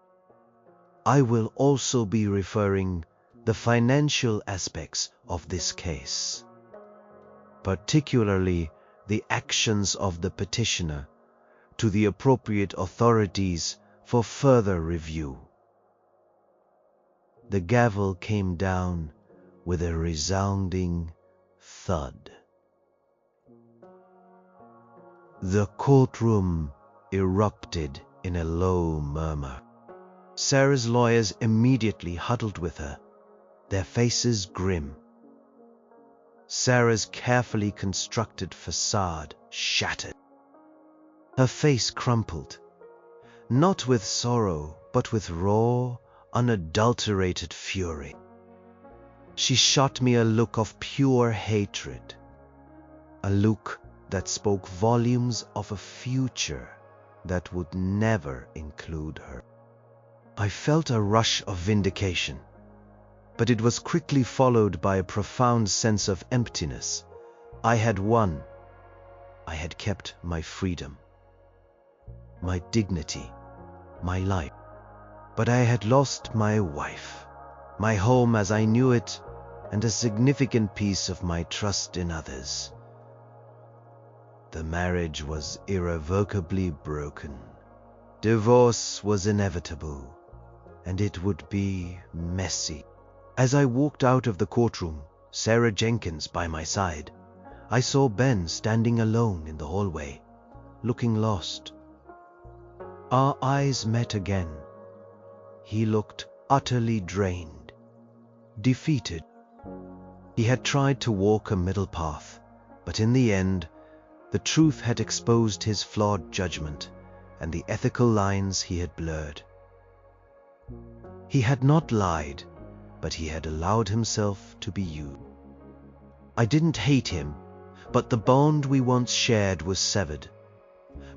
I will also be referring the financial aspects of this case, particularly the actions of the petitioner, to the appropriate authorities for further review. The gavel came down with a resounding thud. The courtroom erupted in a low murmur. Sarah's lawyers immediately huddled with her, their faces grim. Sarah's carefully constructed facade shattered. Her face crumpled, not with sorrow, but with raw, unadulterated fury. She shot me a look of pure hatred, a look that spoke volumes of a future that would never include her. I felt a rush of vindication, but it was quickly followed by a profound sense of emptiness. I had won. I had kept my freedom, my dignity, my life. But I had lost my wife, my home as I knew it, and a significant piece of my trust in others. The marriage was irrevocably broken. Divorce was inevitable, and it would be messy. As I walked out of the courtroom, Sarah Jenkins by my side, I saw Ben standing alone in the hallway, looking lost. Our eyes met again. He looked utterly drained, defeated. He had tried to walk a middle path, but in the end, the truth had exposed his flawed judgment and the ethical lines he had blurred. He had not lied, but he had allowed himself to be used. I didn't hate him, but the bond we once shared was severed,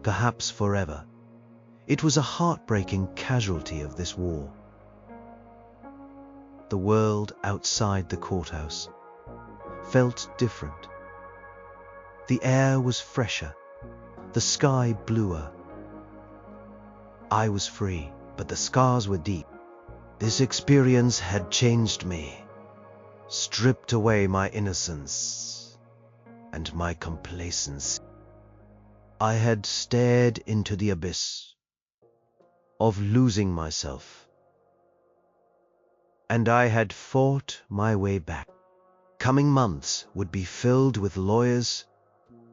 perhaps forever. It was a heartbreaking casualty of this war. The world outside the courthouse felt different. The air was fresher, the sky bluer. I was free, but the scars were deep. This experience had changed me, stripped away my innocence and my complacency. I had stared into the abyss of losing myself, and I had fought my way back. Coming months would be filled with lawyers,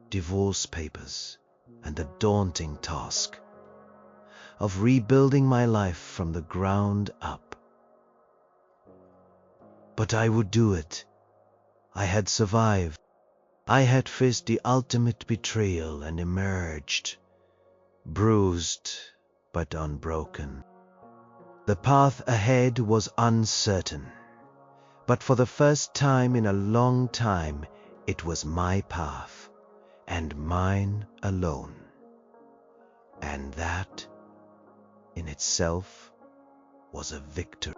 divorce papers, and the daunting task of rebuilding my life from the ground up. But I would do it. I had survived. I had faced the ultimate betrayal and emerged, bruised but unbroken. The path ahead was uncertain, but for the first time in a long time, it was my path, and mine alone. And that, in itself, was a victory.